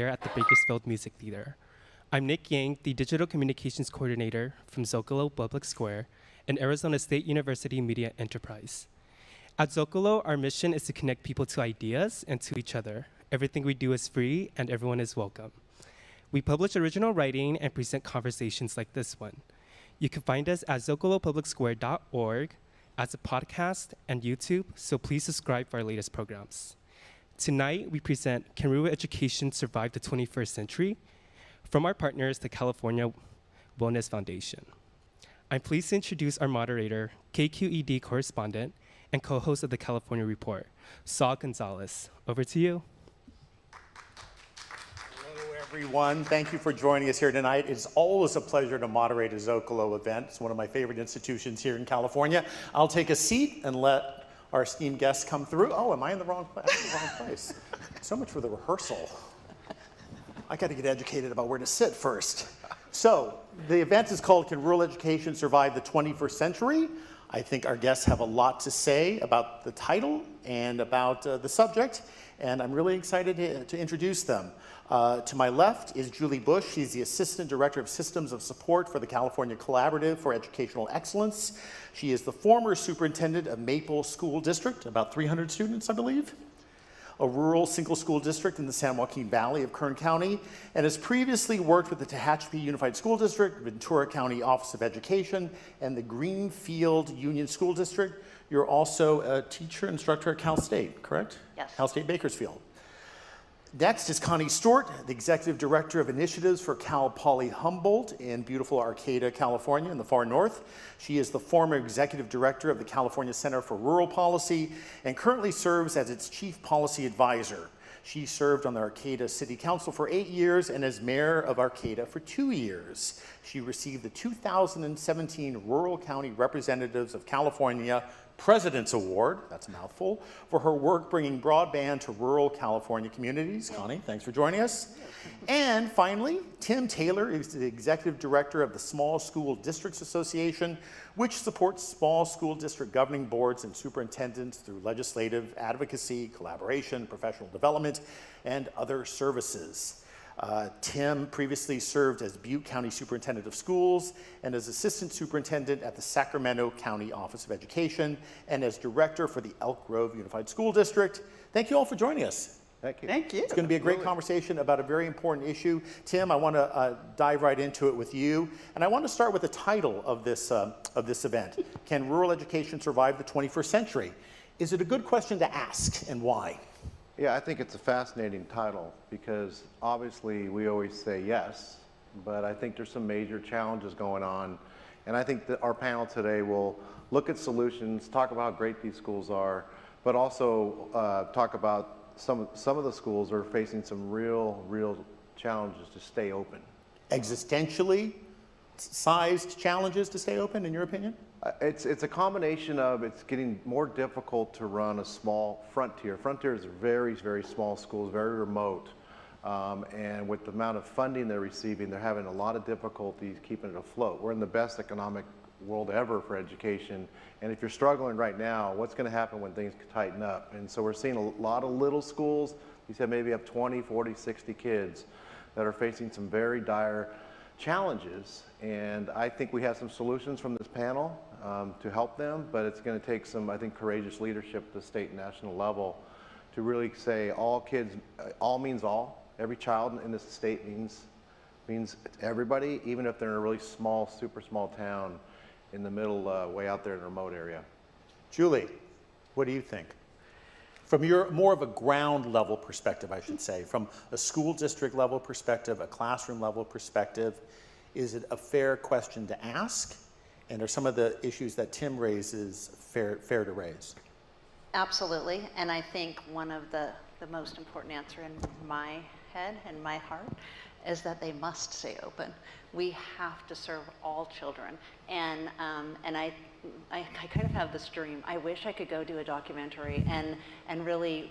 here at the Bakersfield Music Theater. I'm Nick Yang, the Digital Communications Coordinator from Zócalo Public Square and Arizona State University Media Enterprise. At Zócalo, our mission is to connect people to ideas and to each other. Everything we do is free and everyone is welcome. We publish original writing and present conversations like this one. You can find us at zocalopublicsquare.org, as a podcast and YouTube, so please subscribe for our latest programs. Tonight, we present Can Rural Education Survive the 21st Century? From our partners, the California Wellness Foundation. I'm pleased to introduce our moderator, KQED correspondent, and co-host of the California Report, Saul Gonzalez. Over to you. Hello, everyone. Thank you for joining us here tonight. It's always a pleasure to moderate a Zócalo event. It's one of my favorite institutions here in California. I'll take a seat and let our esteemed guests come through. Oh, am I in the wrong place? I'm in the wrong place. So much for the rehearsal. I got to get educated about where to sit first. So the event is called Can Rural Education Survive the 21st Century? I think our guests have a lot to say about the title and about the subject, and I'm really excited to introduce them. To my left is Julie Boesch. She's the Assistant Director of Systems of Support for the California Collaborative for Educational Excellence. She is the former superintendent of Maple School District, about 300 students, I believe, a rural single school district in the San Joaquin Valley of Kern County, and has previously worked with the Tehachapi Unified School District, Ventura County Office of Education, and the Greenfield Union School District. You're also a teacher instructor at Cal State, correct? Yes. Cal State Bakersfield. Next is Connie Stewart, the Executive Director of Initiatives for Cal Poly Humboldt in beautiful Arcata, California in the far north. She is the former Executive Director of the California Center for Rural Policy and currently serves as its Chief Policy Advisor. She served on the Arcata City Council for 8 years and as Mayor of Arcata for 2 years. She received the 2017 Rural County Representatives of California President's Award, that's a mouthful, for her work bringing broadband to rural California communities. Connie, thanks for joining us. And finally, Tim Taylor is the Executive Director of the Small School Districts Association, which supports small school district governing boards and superintendents through legislative advocacy, collaboration, professional development, and other services. Tim previously served as Butte County Superintendent of Schools and as Assistant Superintendent at the Sacramento County Office of Education and as Director for the Elk Grove Unified School District. Thank you all for joining us. Thank you. Thank you. It's going to be a great conversation about a very important issue. Tim, I want to dive right into it with you. And I want to start with the title of this event. Can rural education survive the 21st century? Is it a good question to ask, and why? Yeah, I think it's a fascinating title because obviously we always say yes, but I think there's some major challenges going on. And I think that our panel today will look at solutions, talk about how great these schools are, but also talk about some of the schools are facing some real challenges to stay open. Existentially sized challenges to stay open, in your opinion? It's a combination of it's getting more difficult to run a small Frontier. Frontier is very small schools, very remote, and with the amount of funding they're receiving, they're having a lot of difficulties keeping it afloat. We're in the best economic world ever for education, and if you're struggling right now, what's going to happen when things tighten up? And so we're seeing a lot of little schools. You said maybe have 20, 40, 60 kids that are facing some very dire challenges, and I think we have some solutions from this panel to help them, but it's going to take some, I think, courageous leadership at the state and national level to really say all kids, all means all. Every child in this state means everybody, even if they're in a really small, super small town in the middle, way out there in a remote area. Julie, what do you think? From your more of a ground level perspective, I should say, from a school district level perspective, a classroom level perspective, is it a fair question to ask? And are some of the issues that Tim raises fair to raise? Absolutely, and I think one of the most important answer in my head and my heart is that they must stay open. We have to serve all children, and I kind of have this dream. I wish I could go do a documentary and really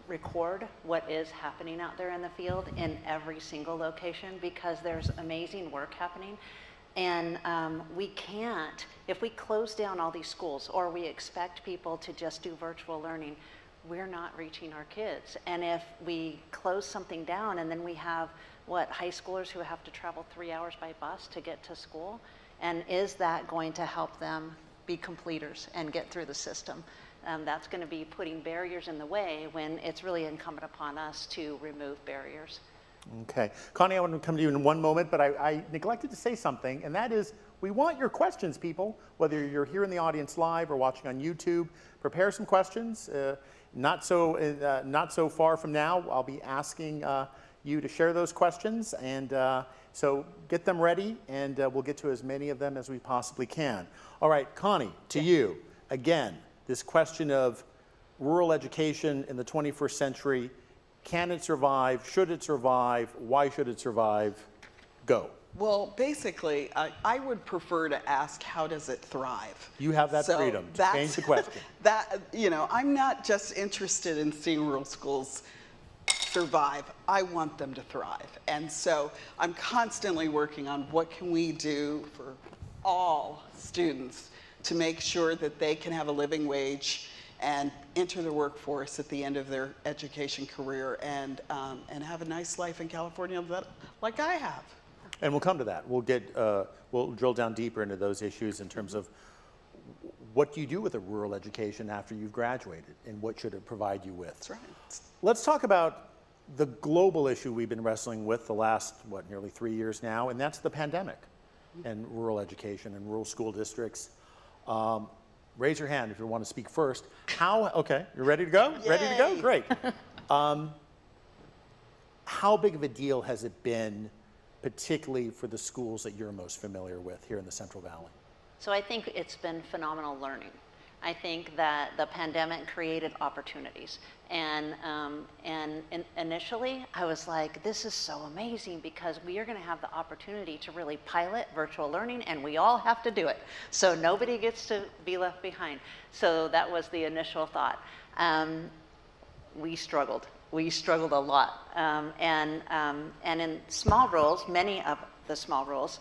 record what is happening out there in the field in every single location, because there's amazing work happening. And we can't, if we close down all these schools or we expect people to just do virtual learning, we're not reaching our kids. And if we close something down and then we have, high schoolers who have to travel 3 hours by bus to get to school, and is that going to help them be completers and get through the system? That's going to be putting barriers in the way when it's really incumbent upon us to remove barriers. Okay. Connie, I want to come to you in one moment, but I neglected to say something, and that is we want your questions, people, whether you're here in the audience live or watching on YouTube. Prepare some questions. Not so far from now, I'll be asking you to share those questions, and so get them ready, and we'll get to as many of them as we possibly can. All right, Connie, to you. Again, this question of rural education in the 21st century, can it survive? Should it survive? Why should it survive? Go. Well, basically, I would prefer to ask, how does it thrive? You have that freedom to change the question. I'm not just interested in seeing rural schools survive. I want them to thrive. And so I'm constantly working on what can we do for all students to make sure that they can have a living wage and enter the workforce at the end of their education career and have a nice life in California like I have. And we'll come to that. We'll drill down deeper into those issues in terms of what do you do with a rural education after you've graduated, and what should it provide you with? That's right. Let's talk about the global issue we've been wrestling with the last, nearly 3 years now, and that's the pandemic and rural education and rural school districts. Raise your hand if you want to speak first. Okay, you're ready to go? Yay. Ready to go? Great. How big of a deal has it been, particularly for the schools that you're most familiar with here in the Central Valley? So I think it's been phenomenal learning. I think that the pandemic created opportunities. And initially, I was like, this is so amazing because we are going to have the opportunity to really pilot virtual learning, and we all have to do it. So nobody gets to be left behind. So that was the initial thought. We struggled. We struggled a lot. And in small roles, many of the small roles,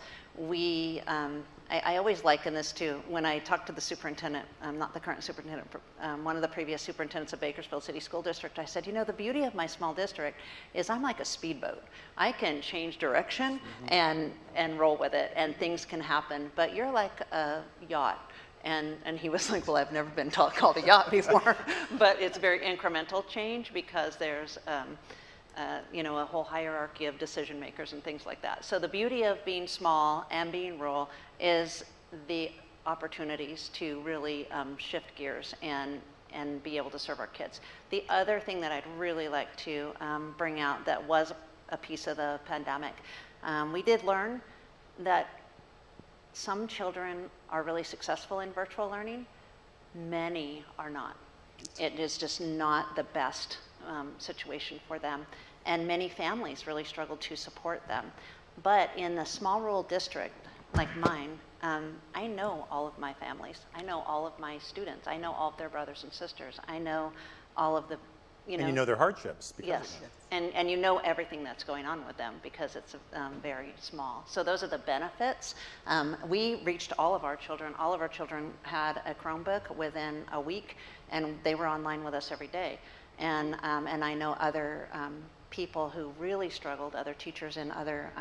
I always liken this to when I talked to the superintendent, not the current superintendent, one of the previous superintendents of Bakersfield City School District. I said, the beauty of my small district is I'm like a speedboat. I can change direction and roll with it, and things can happen. But you're like a yacht. And he was like, well, I've never been called a yacht before. But it's very incremental change because there's a whole hierarchy of decision makers and things like that. So the beauty of being small and being rural is the opportunities to really shift gears and be able to serve our kids. The other thing that I'd really like to bring out that was a piece of the pandemic, we did learn that some children are really successful in virtual learning. Many are not. It is just not the best situation for them. And many families really struggle to support them. But in a small rural district like mine, I know all of my families. I know all of my students. I know all of their brothers and sisters. I know all of the, And you know their hardships. Yes, and you know everything that's going on with them because it's very small. So those are the benefits. We reached all of our children. All of our children had a Chromebook within a week, and they were online with us every day. And I know other people who really struggled, other teachers in other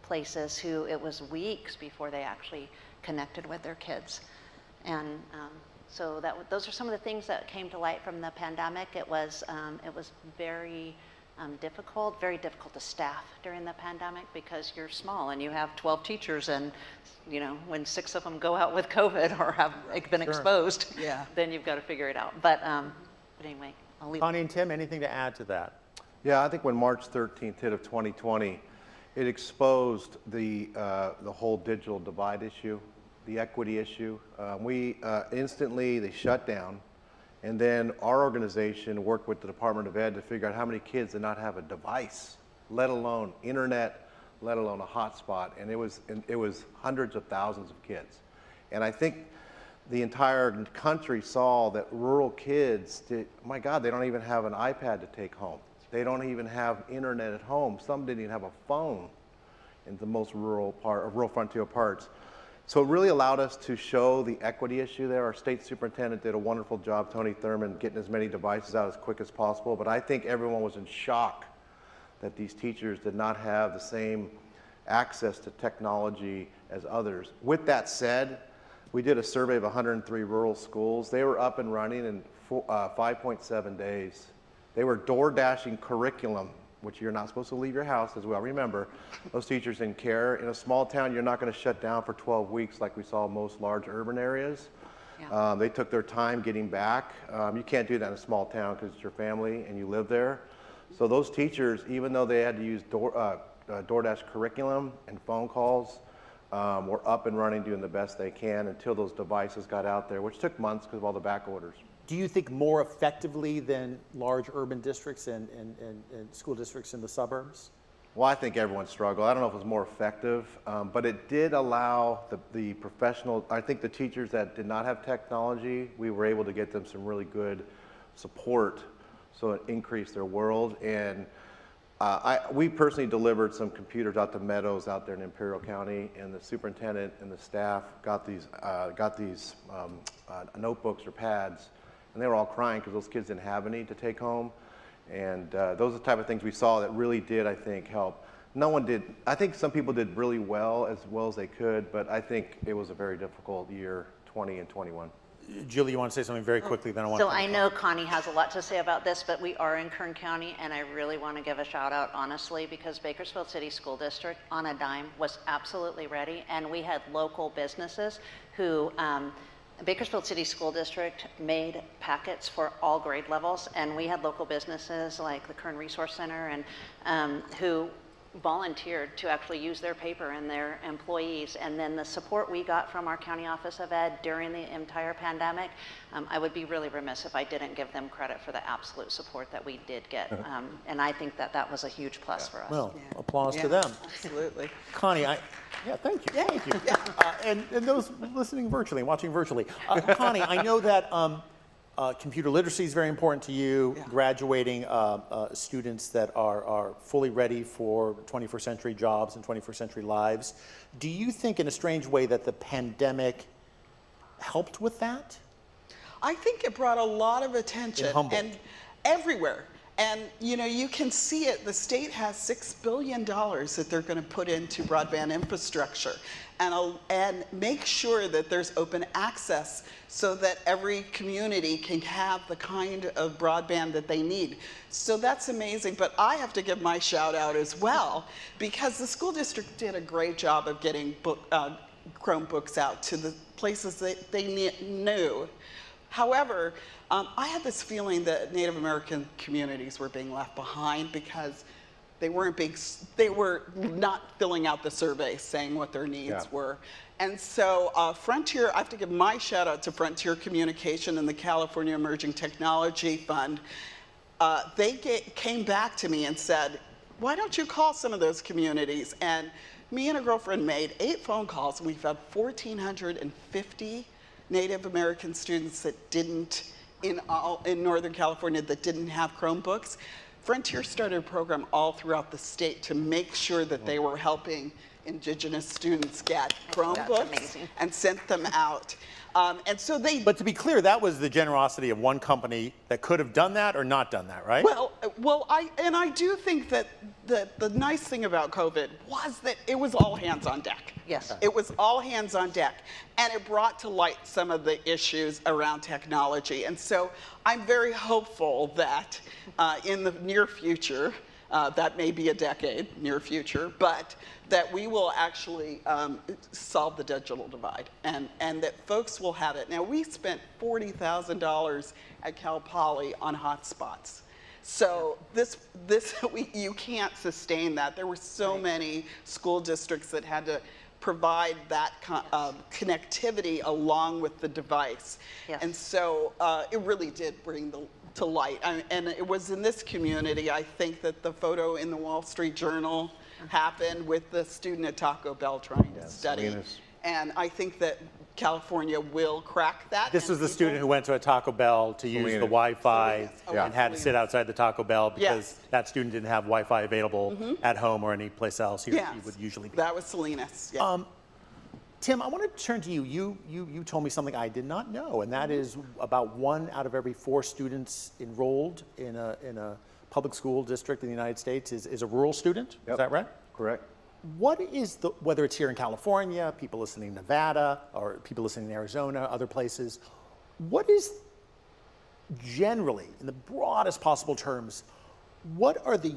places who it was weeks before they actually connected with their kids. And so those are some of the things that came to light from the pandemic. It was very difficult to staff during the pandemic because you're small and you have 12 teachers, and when 6 of them go out with COVID or have been exposed, then you've got to figure it out. But anyway, I'll leave. Connie and Tim, anything to add to that? Yeah, I think when March 13th hit of 2020, it exposed the whole digital divide issue, the equity issue. They shut down, and then our organization worked with the Department of Ed to figure out how many kids did not have a device, let alone internet, let alone a hotspot, and it was hundreds of thousands of kids. And I think the entire country saw that rural kids, my God, they don't even have an iPad to take home. They don't even have internet at home. Some didn't even have a phone in the most rural frontier parts. So it really allowed us to show the equity issue there. Our state superintendent did a wonderful job, Tony Thurman, getting as many devices out as quick as possible. But I think everyone was in shock that these teachers did not have the same access to technology as others. With that said, we did a survey of 103 rural schools. They were up and running in 5.7 days. They were door-dashing curriculum, which you're not supposed to leave your house, as well. Remember, those teachers in care. In a small town, you're not going to shut down for 12 weeks like we saw in most large urban areas. Yeah. They took their time getting back. You can't do that in a small town because it's your family and you live there. So those teachers, even though they had to use DoorDash curriculum and phone calls, were up and running, doing the best they can until those devices got out there, which took months because of all the back orders. Do you think more effectively than large urban districts and school districts in the suburbs? Well, I think everyone struggled. I don't know if it was more effective, but it did allow the professional, I think the teachers that did not have technology, we were able to get them some really good support so it increased their world. And we personally delivered some computers out to Meadows out there in Imperial County, and the superintendent and the staff got these notebooks or pads, and they were all crying because those kids didn't have any to take home. And those are the type of things we saw that really did, I think, help. No one did, I think some people did really well as they could, but I think it was a very difficult year, 20 and 21. Julie, you want to say something very quickly, then I want So to... I know Connie has a lot to say about this, but we are in Kern County, and I really want to give a shout out, honestly, because Bakersfield City School District, on a dime, was absolutely ready, and we had local businesses who, Bakersfield City School District made packets for all grade levels, and we had local businesses like the Kern Resource Center and who volunteered to actually use their paper and their employees. And then the support we got from our County Office of Ed during the entire pandemic, I would be really remiss if I didn't give them credit for the absolute support that we did get. And I think that that was a huge plus for us. Well, applause to them. Absolutely. Connie, thank you, thank you. And those listening virtually, watching virtually. Connie, I know that computer literacy is very important to you, graduating students that are fully ready for 21st century jobs and 21st century lives. Do you think, in a strange way, that the pandemic helped with that? I think it brought a lot of attention In Humboldt. and everywhere. And you know, you can see it. The state has $6 billion that they're going to put into broadband infrastructure and make sure that there's open access so that every community can have the kind of broadband that they need. So that's amazing. But I have to give my shout out as well, because the school district did a great job of getting Chromebooks out to the places that they knew. However, I had this feeling that Native American communities were being left behind because they were not filling out the survey saying what their needs were. And so Frontier, I have to give my shout out to Frontier Communication and the California Emerging Technology Fund. They came back to me and said, why don't you call some of those communities? And me and a girlfriend made 8 phone calls, and we've had 1,450 Native American students that didn't, in Northern California, that didn't have Chromebooks. Frontier started a program all throughout the state to make sure that they were helping Indigenous students get Chromebooks and sent them out. And so they... But to be clear, that was the generosity of one company that could have done that or not done that, right? Well, I do think that the nice thing about COVID was that it was all hands on deck. Yes. It was all hands on deck, and it brought to light some of the issues around technology. And so I'm very hopeful that in the near future, that may be a decade, near future, but that we will actually solve the digital divide and that folks will have it. Now, we spent $40,000 at Cal Poly on hotspots. So you can't sustain that. There were so many school districts that had to provide that connectivity along with the device. Yes. And so it really did bring to light. And it was in this community, I think, that the photo in the Wall Street Journal happened with the student at Taco Bell trying to study. Salinas. And I think that California will crack that. This was the student who went to a Taco Bell to use the Wi-Fi and had to sit outside the Taco Bell because that student didn't have Wi-Fi available at home or any place else he would usually be. That was Salinas. Yeah. Tim, I want to turn to you. You told me something I did not know, and that is about 1 out of every 4 students enrolled in a public school district in the United States is a rural student. Yep. Is that right? Correct. What is whether it's here in California, people listening in Nevada, or people listening in Arizona, other places, what is generally, in the broadest possible terms, what are the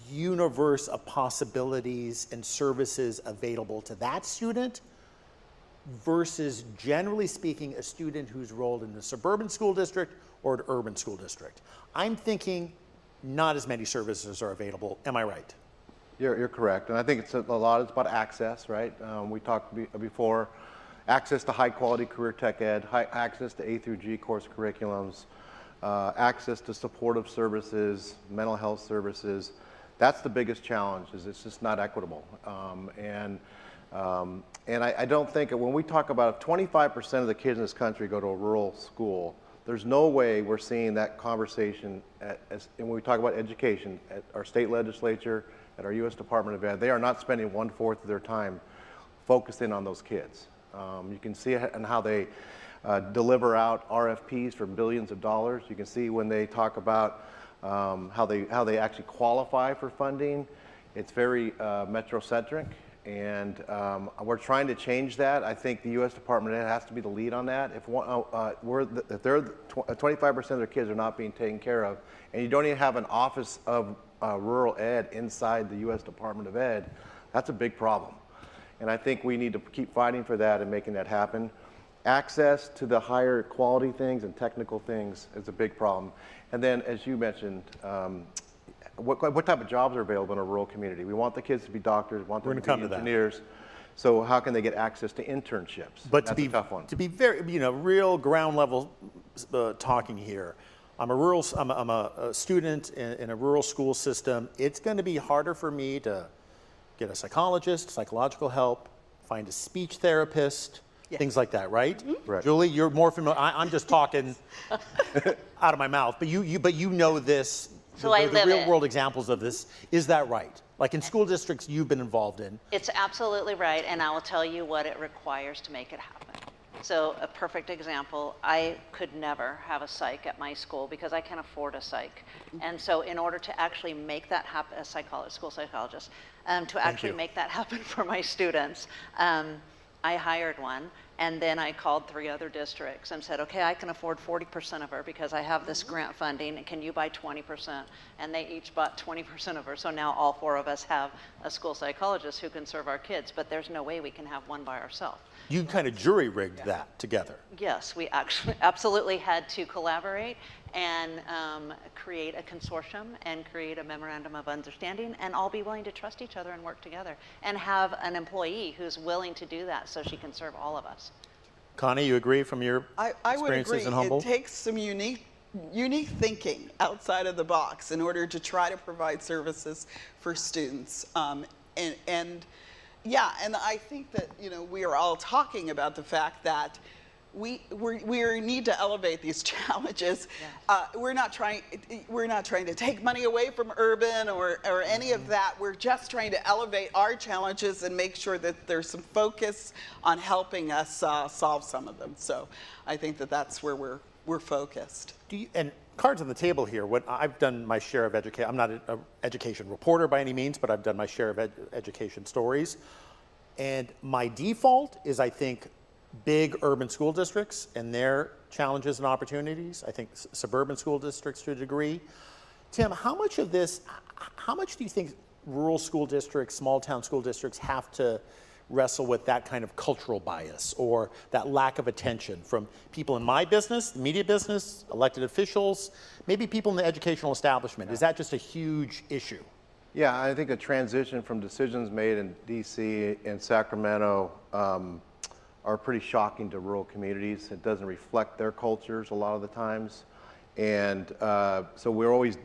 universe of possibilities and services available to that student versus, generally speaking, a student who's enrolled in a suburban school district or an urban school district? I'm thinking not as many services are available. Am I right? You're correct, and I think it's it's about access, right? We talked before, access to high quality career tech ed, access to A through G course curriculums, access to supportive services, mental health services. That's the biggest challenge, is it's just not equitable. And I don't think, when we talk about if 25% of the kids in this country go to a rural school, there's no way we're seeing that conversation, and when we talk about education, at our state legislature, at our U.S. Department of Ed, they are not spending 1/4 of their time focusing on those kids. You can see it in how they deliver out RFPs for billions of dollars. You can see when they talk about how they actually qualify for funding. It's very metrocentric, and we're trying to change that. I think the U.S. Department of Ed has to be the lead on that. If 25% of their kids are not being taken care of, and you don't even have an office of rural ed inside the U.S. Department of Ed, that's a big problem. And I think we need to keep fighting for that and making that happen. Access to the higher quality things and technical things is a big problem. And then, as you mentioned, what type of jobs are available in a rural community? We want the kids to be doctors, want them to be engineers. So how can they get access to internships? But that's a tough one. To be very, real ground level talking here, I'm a student in a rural school system. It's going to be harder for me to get a psychologist, psychological help, find a speech therapist, things like that, right? Mm-hmm. Right. Julie, you're more familiar. I'm just talking out of my mouth, but you know this. So I live the real it. world examples of this. Is that right? Like in school districts you've been involved in. It's absolutely right, and I will tell you what it requires to make it happen. So a perfect example, I could never have a psych at my school because I can't afford a psych. And so in order to actually make that happen, a school psychologist, to actually make that happen for my students, I hired one, and then I called 3 other districts and said, okay, I can afford 40% of her because I have this grant funding, can you buy 20%? And they each bought 20% of her, so now all 4 of us have a school psychologist who can serve our kids, but there's no way we can have one by ourselves. You kind of jury-rigged that together. Yes, we actually absolutely had to collaborate and create a consortium and create a memorandum of understanding and all be willing to trust each other and work together and have an employee who's willing to do that so she can serve all of us. Connie, you agree from your I would experiences agree. in Humboldt? It takes some unique thinking outside of the box in order to try to provide services for students. Yeah, and I think that we are all talking about the fact that we need to elevate these challenges. Yes. We're not trying to take money away from urban or any of that. We're just trying to elevate our challenges and make sure that there's some focus on helping us solve some of them. So I think that that's where we're focused. And cards on the table here. What I've done my share of education. I'm not an education reporter by any means, but I've done my share of education stories. And my default is, I think, big urban school districts and their challenges and opportunities. I think suburban school districts to a degree. Tim, how much do you think rural school districts, small town school districts have to wrestle with that kind of cultural bias or that lack of attention from people in my business, the media business, elected officials, maybe people in the educational establishment? Is that just a huge issue? Yeah, I think a transition from decisions made in DC and Sacramento are pretty shocking to rural communities. It doesn't reflect their cultures a lot of the times. And so we're always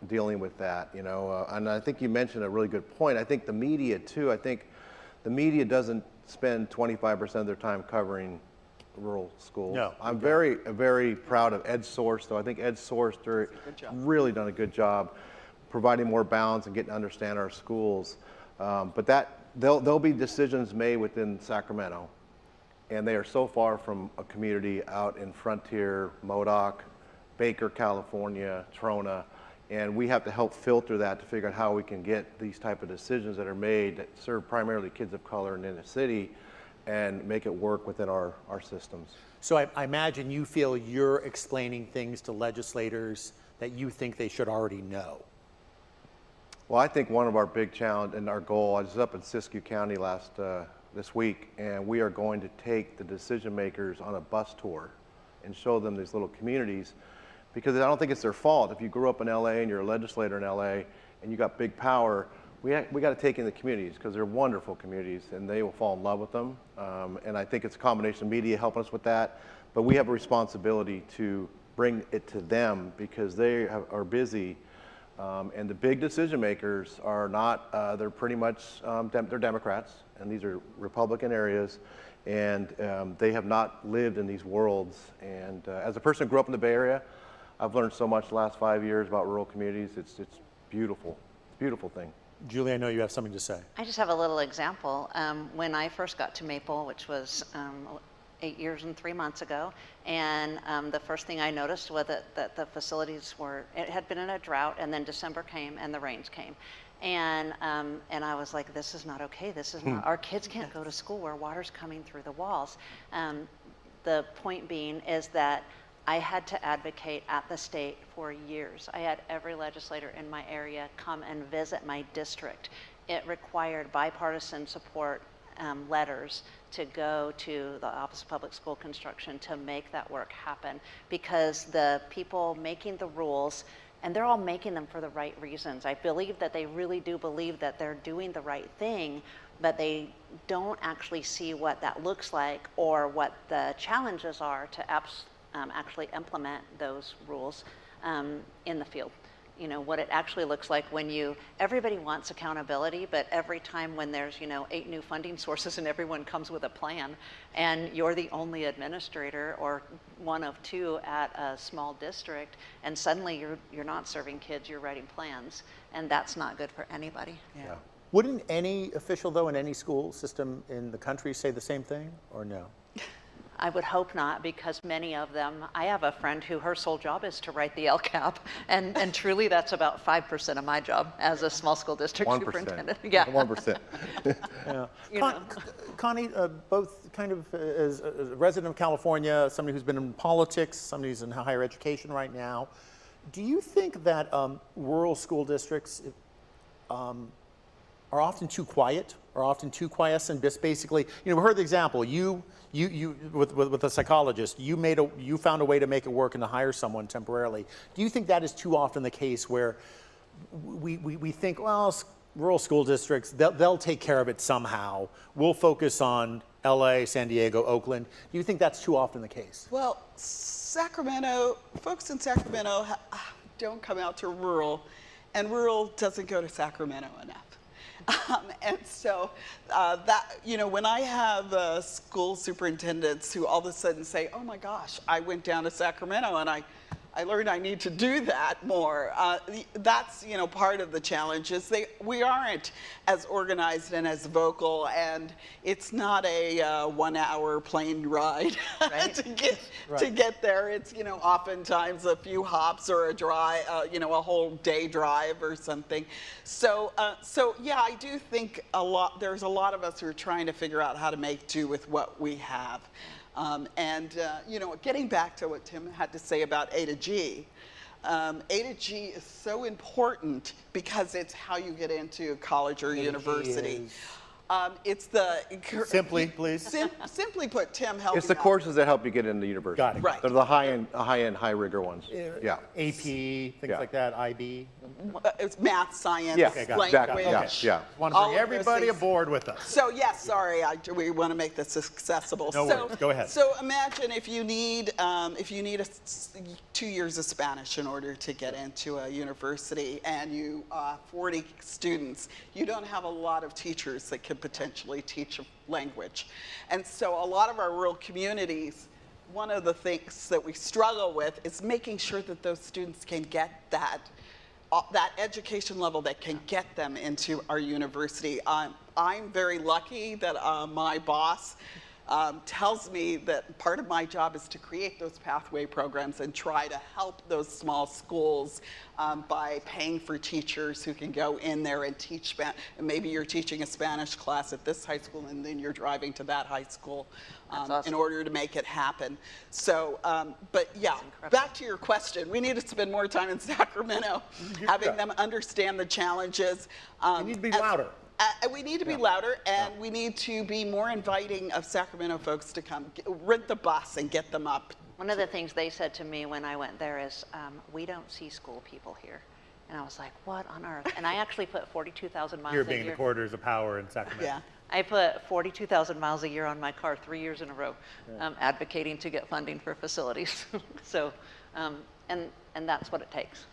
dealing with that, and I think you mentioned a really good point. I think the media too, I think the media doesn't spend 25% of their time covering rural schools. No. I'm very proud of EdSource, though. I think EdSource really done a good job providing more balance and getting to understand our schools. But there'll be decisions made within Sacramento and they are so far from a community out in Frontier, Modoc, Baker, California, Trona, and we have to help filter that to figure out how we can get these type of decisions that are made that serve primarily kids of color and in the city and make it work within our systems. So I imagine you feel you're explaining things to legislators that you think they should already know. Well, I think one of our big challenge and our goal, I was up in Siskiyou County this week, and we are going to take the decision makers on a bus tour and show them these little communities, because I don't think it's their fault. If you grew up in LA and you're a legislator in LA and you got big power, we got to take in the communities, because they're wonderful communities and they will fall in love with them. And I think it's a combination of media helping us with that, but we have a responsibility to bring it to them because they are busy. And the big decision makers are not, they're pretty much, they're Democrats, and these are Republican areas, and they have not lived in these worlds. And as a person who grew up in the Bay Area, I've learned so much the last 5 years about rural communities. It's beautiful. It's a beautiful thing. Julie, I know you have something to say. I just have a little example. When I first got to Maple, which was 8 years and 3 months ago, and the first thing I noticed was that the facilities it had been in a drought, and then December came and the rains came. And I was like, this is not okay. This is not, our kids can't go to school where water's coming through the walls. The point being is that I had to advocate at the state for years. I had every legislator in my area come and visit my district. It required bipartisan support letters to go to the Office of Public School Construction to make that work happen, because the people making the rules, and they're all making them for the right reasons. I believe that they really do believe that they're doing the right thing, but they don't actually see what that looks like or what the challenges are to actually implement those rules in the field. You know, what it actually looks like when everybody wants accountability, but every time when there's, 8 new funding sources and everyone comes with a plan, and you're the only administrator or one of 2 at a small district, and suddenly you're not serving kids, you're writing plans, and that's not good for anybody. Yeah. Wouldn't any official, though, in any school system in the country say the same thing, or no? I would hope not, because many of them, I have a friend who her sole job is to write the LCAP, and truly that's about 5% of my job as a small school district 1%. superintendent. Yeah. 1%. Yeah. Connie, both kind of as a resident of California, somebody who's been in politics, somebody who's in higher education right now, do you think that rural school districts are often too quiet, or often too quiescent? Just basically, we heard the example. You with a psychologist, you found a way to make it work and to hire someone temporarily. Do you think that is too often the case, where we think, well, rural school districts, they'll take care of it somehow. We'll focus on LA, San Diego, Oakland. Do you think that's too often the case? Well, folks in Sacramento don't come out to rural, and rural doesn't go to Sacramento enough. And so when I have school superintendents who all of a sudden say, oh my gosh, I went down to Sacramento and I learned I need to do that more. That's part of the challenge is we aren't as organized and as vocal, and it's not a 1 hour plane ride Right. to get there. It's oftentimes a few hops or a drive, a whole day drive or something. So yeah, I do think there's a lot of us who are trying to figure out how to make do with what we have. Getting back to what Tim had to say about A to G, A to G is so important because it's how you get into college or university. It's the Simply, please. Simply put, Tim, help It's me the out. courses that help you get into university. Got it. Right. They're the high-end, high rigor ones. Yeah. AP, things Yeah. like that, IB. It's math, science, Yeah. Okay, got it. language. Exactly. Yeah. Want to All bring of those everybody things. aboard with us. So yes, sorry, we want to make this accessible. No worries. Go ahead. So imagine if you need 2 years of Spanish in order to get into a university, and you 40 students, you don't have a lot of teachers that could potentially teach a language, and so a lot of our rural communities, one of the things that we struggle with is making sure that those students can get that education level that can get them into our university. I'm very lucky that my boss tells me that part of my job is to create those pathway programs and try to help those small schools by paying for teachers who can go in there and teach Spanish. And maybe you're teaching a Spanish class at this high school and then you're driving to that high school in order to make it happen. So, but yeah, back to your question. We need to spend more time in Sacramento, having them understand the challenges. You need to be louder. We need to be louder, and we need to be more inviting of Sacramento folks to come. Rent the bus and get them up. One of the things they said to me when I went there is, we don't see school people here. And I was like, what on earth? And I actually put 42,000 miles a year. Here being the corridors of power in Sacramento. Yeah. I put 42,000 miles a year on my car 3 years in a row, advocating to get funding for facilities. So, and that's what it takes.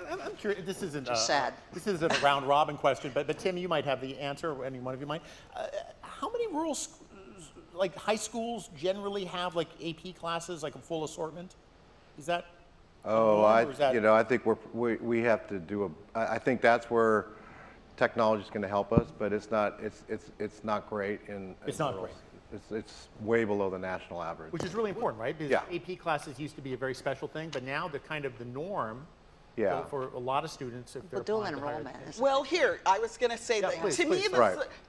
I'm curious, this isn't sad. This isn't a round robin question, but Tim, you might have the answer, or any one of you might. How many rural, like high schools generally have like AP classes, like a full assortment? Is that? I think we have to do I think that's where technology is going to help us, but it's not great in. It's not great. It's way below the national average. Which is really important, right? Because Yeah. AP classes used to be a very special thing, but now they're kind of the norm. Yeah. For a lot of students, if they're Well, dual applying to higher enrollment education. is Well, here, I was going to say Yeah, that please, to please.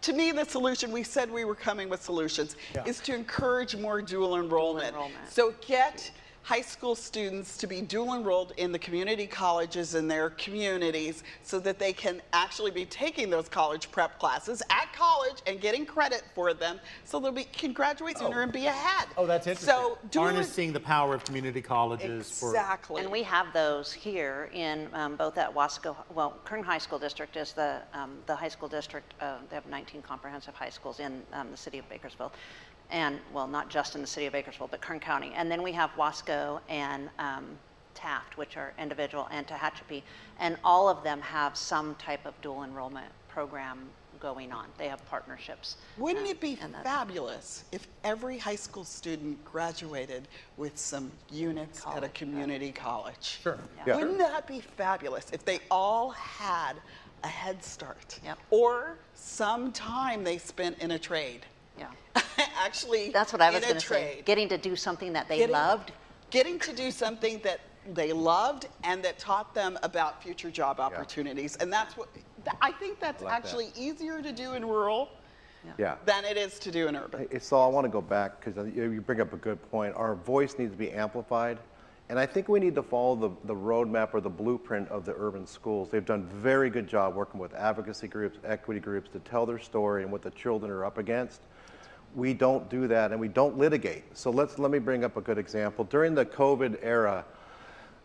to me, the solution, we said we were coming with solutions, is to encourage more dual enrollment. So get high school students to be dual enrolled in the community colleges in their communities so that they can actually be taking those college prep classes at college and getting credit for them so can graduate sooner and be ahead. Oh, that's interesting. So harnessing the power of community colleges exactly. And we have those here in both at Wasco. Well, Kern High School District is the high school district. They have 19 comprehensive high schools in the city of Bakersfield. And, well, not just in the city of Bakersfield, but Kern County. And then we have Wasco and Taft, which are individual, and Tehachapi. And all of them have some type of dual enrollment program going on. They have partnerships. Wouldn't it be fabulous if every high school student graduated with some units at a community college? Sure. Yeah. Wouldn't that be fabulous if they all had a head start? Yep. Or some time they spent in a trade. Yeah. Actually, That's what I was in a going to say. trade. Getting to do something that they loved. Getting to do something that they loved and that taught them about future job opportunities. And that's what, I think that's actually easier to do in rural than it is to do in urban. So I want to go back because you bring up a good point. Our voice needs to be amplified. And I think we need to follow the roadmap or the blueprint of the urban schools. They've done a very good job working with advocacy groups, equity groups to tell their story and what the children are up against. We don't do that, and we don't litigate. So let me bring up a good example. During the COVID era,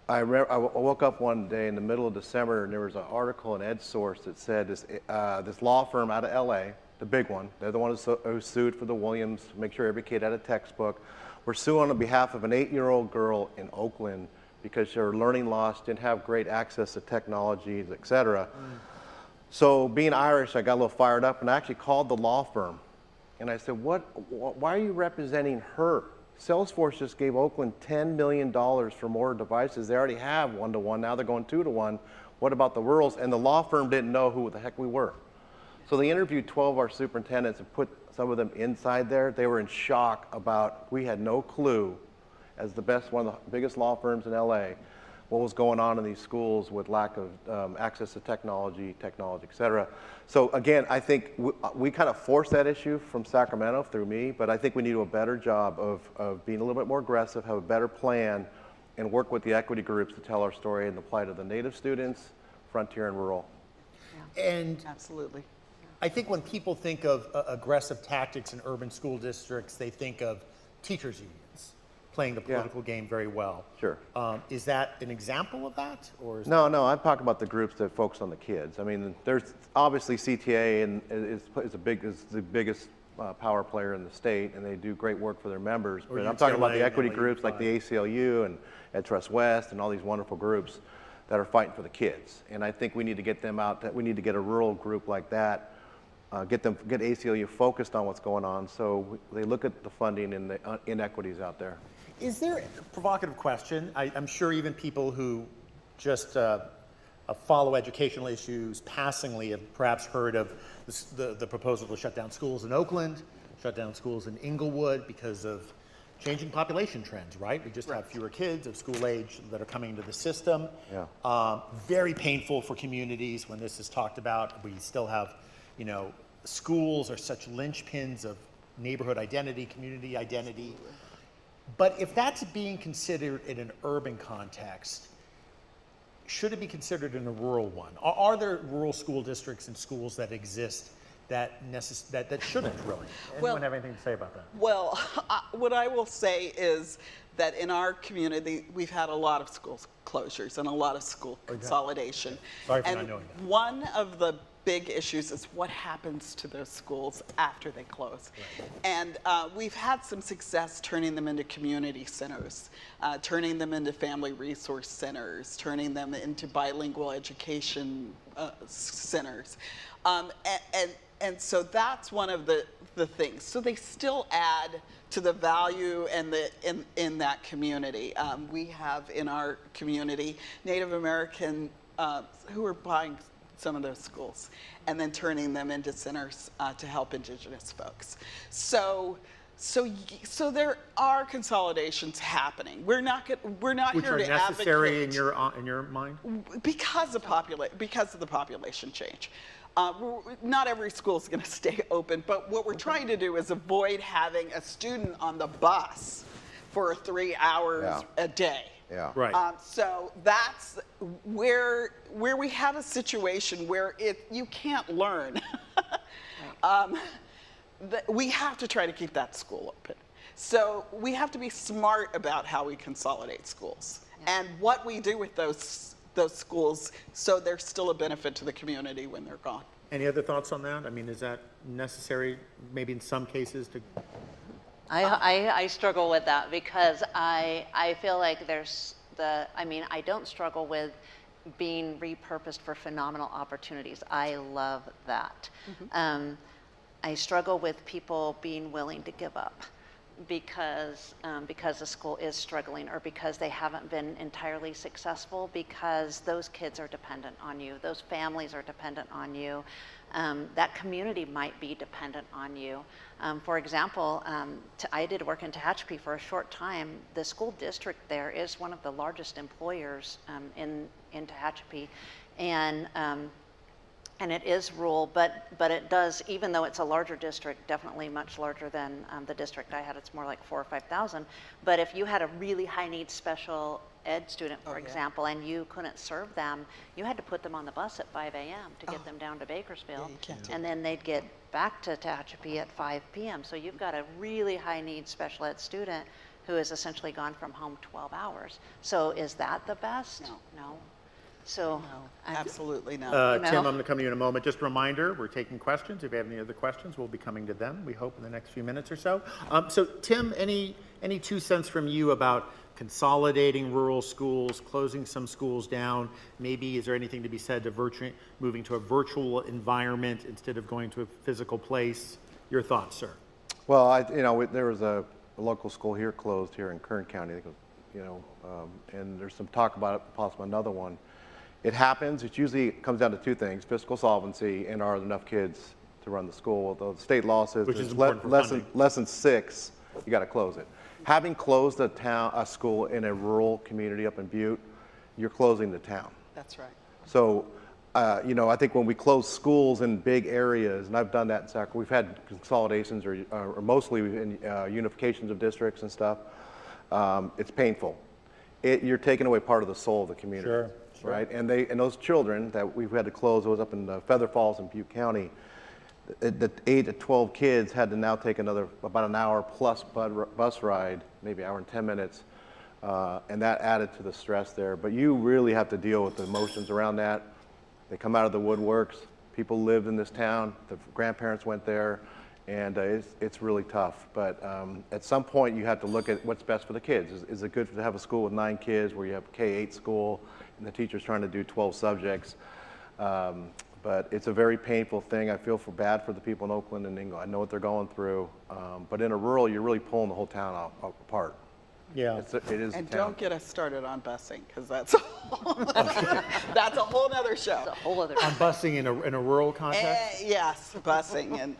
I woke up one day in the middle of December, and there was an article in EdSource that said this law firm out of LA, the big one, they're the ones who sued for the Williams to make sure every kid had a textbook, were suing on behalf of an 8-year-old girl in Oakland because her learning loss, didn't have great access to technologies, et cetera. So being Irish, I got a little fired up, and I actually called the law firm. And I said, why are you representing her? Salesforce just gave Oakland $10 million for more devices. They already have 1-to-1, now they're going 2-to-1. What about the rurals? And the law firm didn't know who the heck we were. So they interviewed 12 of our superintendents and put some of them inside there. They were in shock about, we had no clue, as one of the biggest law firms in LA, what was going on in these schools with lack of access to technology, et cetera. So again, I think we kind of forced that issue from Sacramento through me, but I think we need to do a better job of being a little bit more aggressive, have a better plan, and work with the equity groups to tell our story and the plight of the Native students, frontier and rural. And Absolutely. I think when people think of aggressive tactics in urban school districts, they think of teachers' unions playing the political game very well. Sure. Is that an example of that? Or is No, I'm talking about the groups that focus on the kids. I mean, there's obviously CTA and is the biggest power player in the state, and they do great work for their members. Or But I'm talking about the UTLA, equity groups like the ACLU and Ed Trust West and all these wonderful groups that are fighting for the kids. And I think we need to get them out. We need to get a rural group like that. Get ACLU focused on what's going on, so they look at the funding and the inequities out there. Is there a provocative question? I'm sure even people who just follow educational issues passingly have perhaps heard of the proposal to shut down schools in Oakland, shut down schools in Inglewood because of changing population trends, right? We just have fewer kids of school age that are coming into the system. Yeah. Very painful for communities when this is talked about. We still have, you know, schools are such linchpins of neighborhood identity, community identity. But if that's being considered in an urban context, should it be considered in a rural one? Are there rural school districts and schools that exist that shouldn't really? Anyone have anything to say about that? Well, what I will say is that in our community, we've had a lot of school closures and a lot of school consolidation. Sorry for and not knowing that. one of the big issues is what happens to those schools after they close. Right. And we've had some success turning them into community centers, turning them into family resource centers, turning them into bilingual education centers. And so that's one of the things. So they still add to the value and in that community. We have in our community Native American who are buying some of those schools and then turning them into centers to help Indigenous folks. So there are consolidations happening. We're not Which here are to necessary advocate in your mind? because of the population change. Not every school is going to stay open, but what we're trying to do is avoid having a student on the bus for 3 hours a day. Yeah. Right. So that's where we have a situation where you can't learn. We have to try to keep that school open. So we have to be smart about how we consolidate schools and what we do with those schools so they're still a benefit to the community when they're gone. Any other thoughts on that? I mean, is that necessary, maybe in some cases, to? I struggle with that because I feel like I don't struggle with being repurposed for phenomenal opportunities. I love that. Mm-hmm. I struggle with people being willing to give up because the school is struggling or because they haven't been entirely successful, because those kids are dependent on you, those families are dependent on you, that community might be dependent on you. For example, I did work in Tehachapi for a short time. The school district there is one of the largest employers in Tehachapi, and it is rural, but it does, even though it's a larger district, definitely much larger than the district I had, it's more like 4,000 or 5,000. But if you had a really high needs special ed student, for example, and you couldn't serve them, you had to put them on the bus at 5 a.m. to get them down to Bakersfield, and then they'd get back to Tehachapi at 5 p.m. So you've got a really high needs special ed student who has essentially gone from home 12 hours. So is that the best? No. So, no, absolutely not. Tim, I'm going to come to you in a moment. Just a reminder, we're taking questions. If you have any other questions, we'll be coming to them, we hope, in the next few minutes or so. So, Tim, any 2 cents from you about consolidating rural schools, closing some schools down? Maybe is there anything to be said to moving to a virtual environment instead of going to a physical place? Your thoughts, sir? Well, there was a local school here closed here in Kern County, and there's some talk about it, possibly another one. It happens. It usually comes down to 2 things: fiscal solvency and are there enough kids to run the school. The state law says less than 6, you got to close it. Having closed a school in a rural community up in Butte, you're closing the town. That's right. So, I think when we close schools in big areas, and I've done that in Sacramento, we've had consolidations or mostly unifications of districts and stuff. It's painful. You're taking away part of the soul of the community. Sure. Right, and those children that we've had to close, those up in Feather Falls and Butte County, the 8 to 12 kids had to now take about an hour plus bus ride, maybe an hour and 10 minutes, and that added to the stress there. But you really have to deal with the emotions around that. They come out of the woodworks. People lived in this town. The grandparents went there, and it's really tough. But at some point, you have to look at what's best for the kids. Is it good to have a school with 9 kids where you have K-8 school and the teacher's trying to do 12 subjects? But it's a very painful thing. I feel bad for the people in Oakland and England. I know what they're going through. But in a rural, you're really pulling the whole town apart. Yeah. It is a And town. don't get us started on busing, because that's that's a whole nother show. It's a whole other. On busing in a rural context? Yes, busing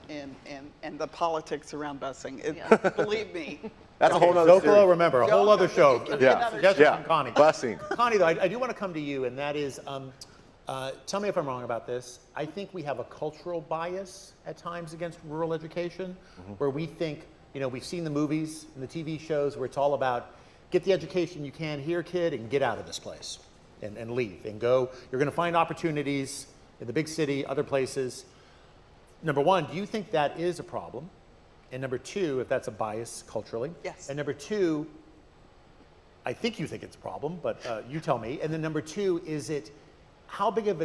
and the politics around busing. Believe me. That's a whole nother Zócalo, series. remember, a whole other show. Yeah, Suggestions yeah. from Connie. Busing. Connie, though, I do want to come to you, and that is, tell me if I'm wrong about this. I think we have a cultural bias at times against rural education, where we think, you know, we've seen the movies and the TV shows where it's all about get the education you can here, kid, and get out of this place and leave and go. You're going to find opportunities in the big city, other places. Number one, do you think that is a problem? And number two, if that's a bias culturally. Yes. And number two, I think you think it's a problem, but you tell me. And then number two, is it, how big of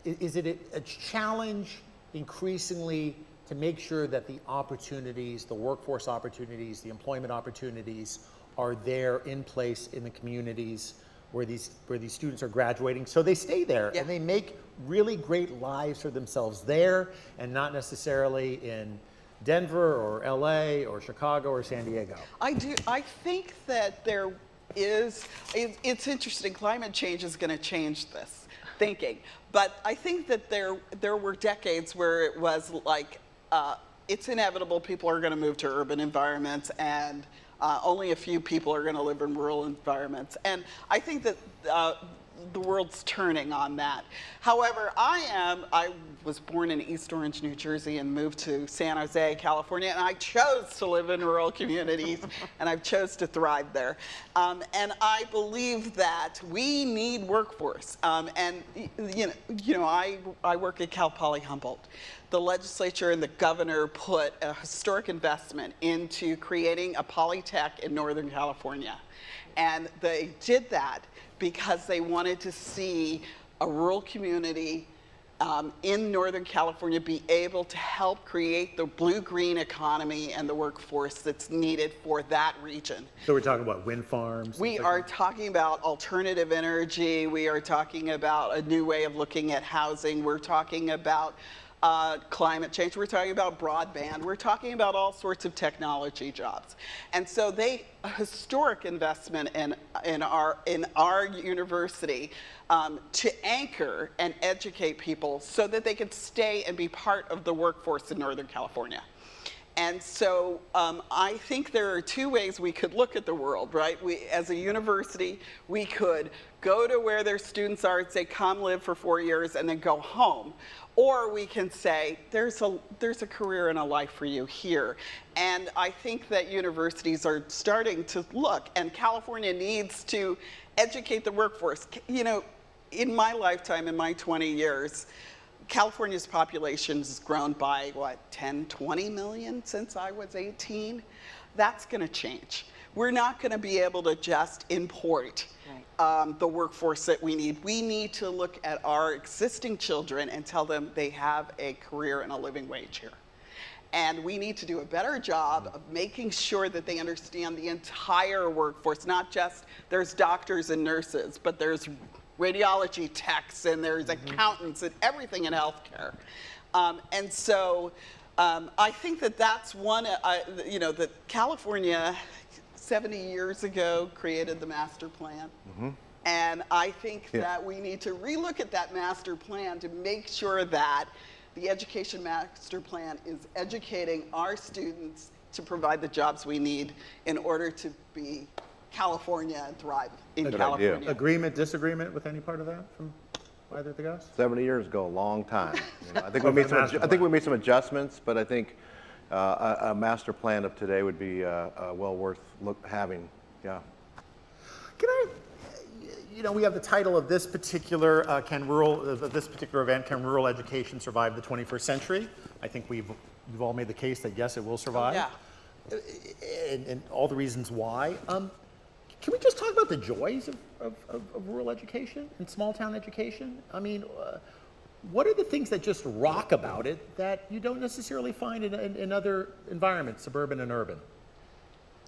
is it a challenge increasingly to make sure that the opportunities, the workforce opportunities, the employment opportunities are there in place in the communities where these students are graduating, so they stay there Yeah. and they make really great lives for themselves there and not necessarily in Denver or LA or Chicago or San Diego? I think that there is, it's interesting, climate change is going to change this thinking. But I think that there were decades where it was like, it's inevitable people are going to move to urban environments and only a few people are going to live in rural environments. And I think that the world's turning on that. However, I was born in East Orange, New Jersey, and moved to San Jose, California, and I chose to live in rural communities, and I chose to thrive there. And I believe that we need workforce. And you know, I work at Poly Humboldt. The legislature and the governor put a historic investment into creating a polytech in Northern California. And they did that because they wanted to see a rural community in Northern California be able to help create the blue-green economy and the workforce that's needed for that region. So we're talking about wind farms? We are talking about alternative energy. We are talking about a new way of looking at housing. We're talking about climate change. We're talking about broadband. We're talking about all sorts of technology jobs. And so a historic investment in our university to anchor and educate people so that they could stay and be part of the workforce in Northern California. And so I think there are two ways we could look at the world, right? As a university, we could go to where their students are and say, come live for 4 years and then go home. Or we can say, there's a career and a life for you here. And I think that universities are starting to look, and California needs to educate the workforce. You know, in my lifetime, in my 20 years, California's population has grown by, what, 10, 20 million since I was 18? That's going to change. We're not going to be able to just import the workforce that we need. We need to look at our existing children and tell them they have a career and a living wage here. And we need to do a better job of making sure that they understand the entire workforce, not just there's doctors and nurses, but there's radiology techs and there's accountants and everything in healthcare. And so I think that that's one, you know, that California 70 years ago created the master plan. And I think that we need to relook at that master plan to make sure that the education master plan is educating our students to provide the jobs we need in order to be California and thrive in Good California. idea. Agreement, disagreement with any part of that from either of the guys? 70 years ago, a long time. You know, I think we made some adjustments, but I think a master plan of today would be well worth having. Yeah. Can I, you know, we have the title of this particular this particular event, Can Rural Education Survive the 21st Century? I think you've all made the case that yes, it will survive. Yeah. And all the reasons why. Can we just talk about the joys of rural education and small town education? I mean, what are the things that just rock about it that you don't necessarily find in other environments, suburban and urban?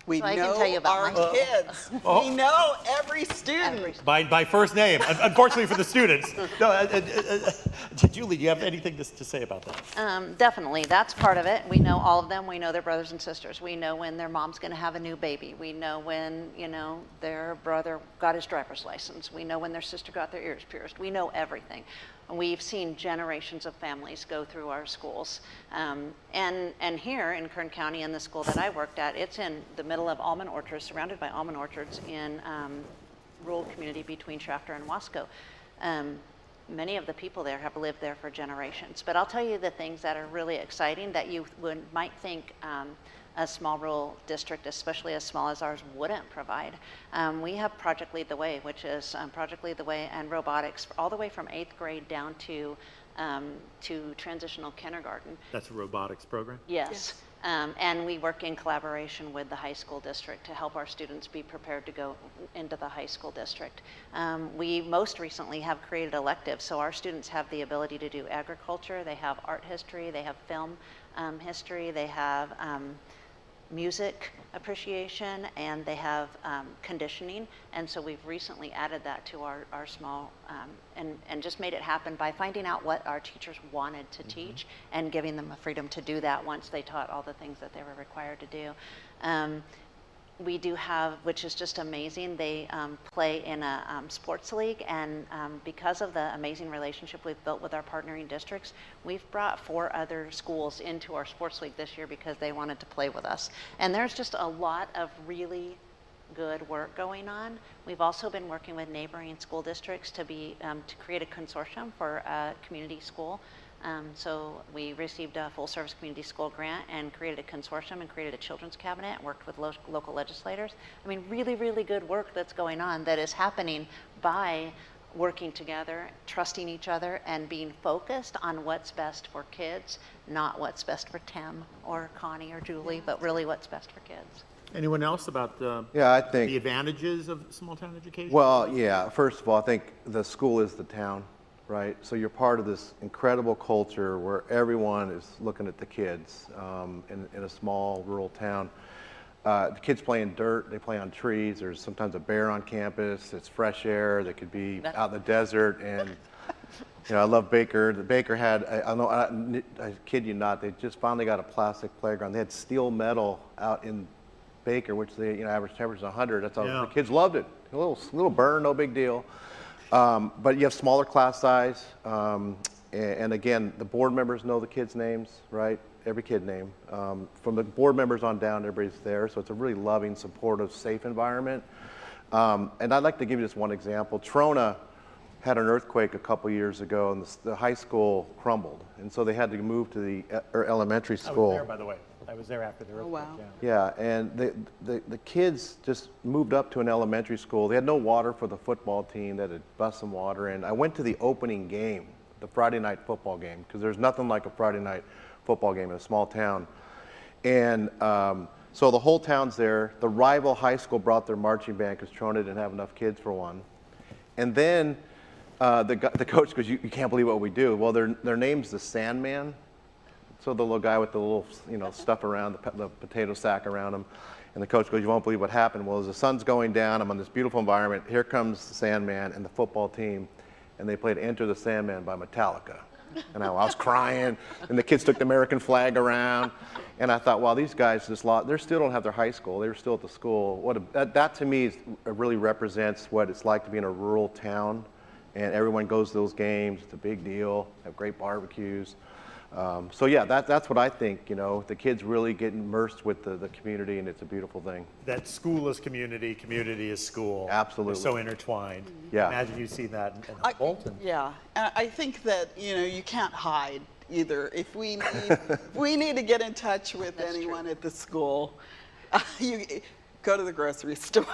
We So I know can tell you about our my kids. We know every student. By first name, unfortunately for the students. No, Julie, do you have anything to say about that? Definitely, that's part of it. We know all of them. We know their brothers and sisters. We know when their mom's going to have a new baby. We know when, their brother got his driver's license. We know when their sister got their ears pierced. We know everything. And we've seen generations of families go through our schools. And here in Kern County, in the school that I worked at, it's in the middle of almond orchards, surrounded by almond orchards in rural community between Shafter and Wasco. Many of the people there have lived there for generations. But I'll tell you the things that are really exciting that you might think a small rural district, especially as small as ours, wouldn't provide. We have Project Lead the Way, which is Project Lead the Way and robotics all the way from 8th grade down to transitional kindergarten. That's a robotics program? Yes. And we work in collaboration with the high school district to help our students be prepared to go into the high school district. We most recently have created electives, so our students have the ability to do agriculture, they have art history, they have film history, they have music appreciation, and they have conditioning. And so we've recently added that to our small, and just made it happen by finding out what our teachers wanted to teach and giving them the freedom to do that once they taught all the things that they were required to do. We do have, which is just amazing, they play in a sports league, and because of the amazing relationship we've built with our partnering districts, we've brought 4 other schools into our sports league this year because they wanted to play with us. And there's just a lot of really good work going on. We've also been working with neighboring school districts to create a consortium for a community school. So we received a full service community school grant and created a consortium and created a children's cabinet and worked with local legislators. I mean, really, really good work that's going on that is happening by working together, trusting each other, and being focused on what's best for kids, not what's best for Tim or Connie or Julie, but really what's best for kids. Anyone else about Yeah, I think. the advantages of small town education? Well, yeah, first of all, I think the school is the town, right? So you're part of this incredible culture where everyone is looking at the kids in a small rural town. The kids play in dirt, they play on trees, there's sometimes a bear on campus, it's fresh air, they could be out in the desert, and I love Baker. The Baker had, I kid you not, they just finally got a plastic playground. They had steel metal out in Baker, which the average temperature is 100. That's all. Yeah. The kids loved it. A little burn, no big deal. But you have smaller class size, and again, the board members know the kids' names, right? Every kid name. From the board members on down, everybody's there, so it's a really loving, supportive, safe environment. And I'd like to give you just one example. Trona had an earthquake a couple years ago, and the high school crumbled, and so they had to move to the elementary school. I was there, by the way. I was there after the earthquake. wow. Yeah, and the kids just moved up to an elementary school. They had no water for the football team. They had to bust some water in. I went to the opening game, the Friday night football game, because there's nothing like a Friday night football game in a small town. And so the whole town's there. The rival high school brought their marching band because Trona didn't have enough kids for one. And then the coach goes, you can't believe what we do. Well, their name's the Sandman. So the little guy with the little, stuff around, the potato sack around him. And the coach goes, you won't believe what happened. Well, as the sun's going down, I'm on this beautiful environment. Here comes the Sandman and the football team. And they played Enter the Sandman by Metallica. And I was crying. And the kids took the American flag around. And I thought, wow, these guys they still don't have their high school. They were still at the school. That to me really represents what it's like to be in a rural town. And everyone goes to those games. It's a big deal. Have great barbecues. So yeah, that's what I think. The kids really get immersed with the community, and it's a beautiful thing. That school is community, community is school. Absolutely. They're so intertwined. Yeah. Imagine you see that in Humboldt. Yeah, and I think that you can't hide either. If we need to get in touch with anyone at the school, you go to the grocery store.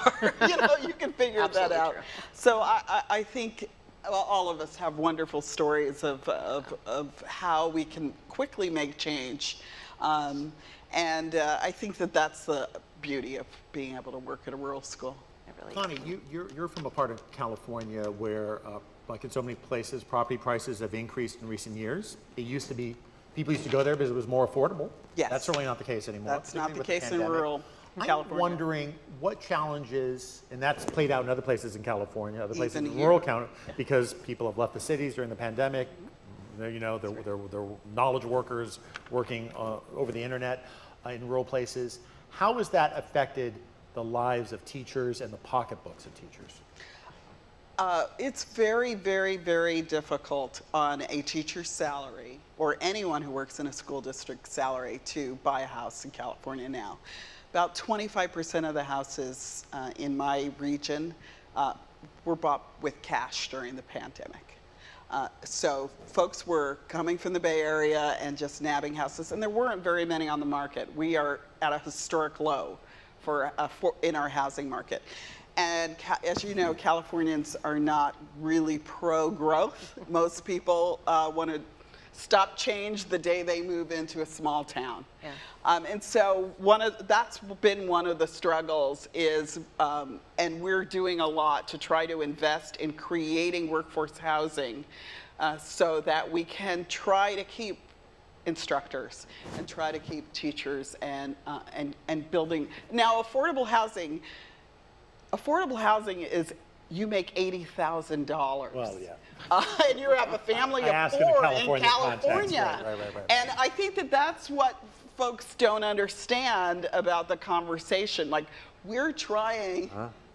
You can figure that out. True. So I think. Well, all of us have wonderful stories of how we can quickly make change. And I think that's the beauty of being able to work at a rural school. Really Connie, you're from a part of California where, like in so many places, property prices have increased in recent years. It used to be, people used to go there because it was more affordable. Yes. That's certainly not the case anymore. That's not the particularly with case in pandemic. rural. in I'm California. wondering what challenges, and that's played out in other places in California, other places Even in here. rural county, because people have left the cities during the pandemic. They're knowledge workers working over the internet in rural places. How has that affected the lives of teachers and the pocketbooks of teachers? It's very, very, very difficult on a teacher's salary or anyone who works in a school district salary to buy a house in California now. About 25% of the houses in my region were bought with cash during the pandemic. So folks were coming from the Bay Area and just nabbing houses, and there weren't very many on the market. We are at a historic low in our housing market. And as you know, Californians are not really pro-growth. Most people want to stop change the day they move into a small town. Yeah. And so that's been one of the struggles is, and we're doing a lot to try to invest in creating workforce housing so that we can try to keep instructors and try to keep teachers and building. Now, affordable housing is you make $80,000. Well, yeah. And you have a family I of asked in a four in California California. context. Right. And I think that's what folks don't understand about the conversation. Like, we're trying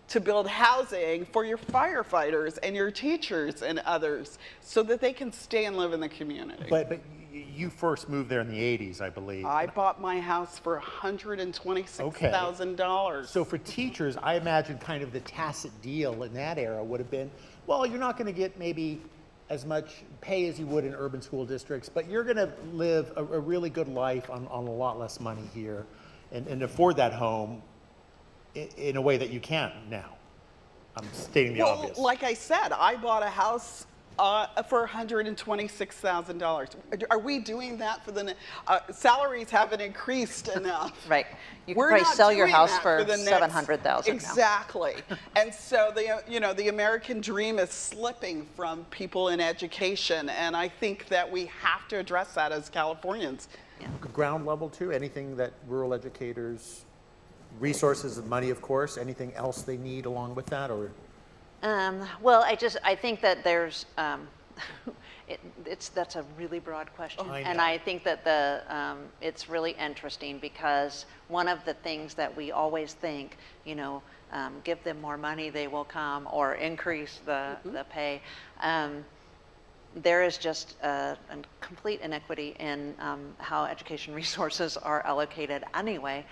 to build housing for your firefighters and your teachers and others so that they can stay and live in the community. But you first moved there in the 80s, I believe. I bought my house for $126,000. So for teachers, I imagine kind of the tacit deal in that era would have been, well, you're not going to get maybe as much pay as you would in urban school districts, but you're going to live a really good life on a lot less money here and afford that home in a way that you can't now. I'm stating the obvious. Like I said, I bought a house for $126,000. Are we doing that for the salaries haven't increased enough? Right. You could We're probably not sell your doing house that for the next- $700,000 now. Exactly. And so the American dream is slipping from people in education, and I think that we have to address that as Californians. Ground level too, anything that rural educators, resources and money, of course, anything else they need along with that, or? Well, I think that there's, that's a really broad question. And I think that it's really interesting because one of the things that we always think, give them more money, they will come, or increase the pay. There is just a complete inequity in how education resources are allocated anyway,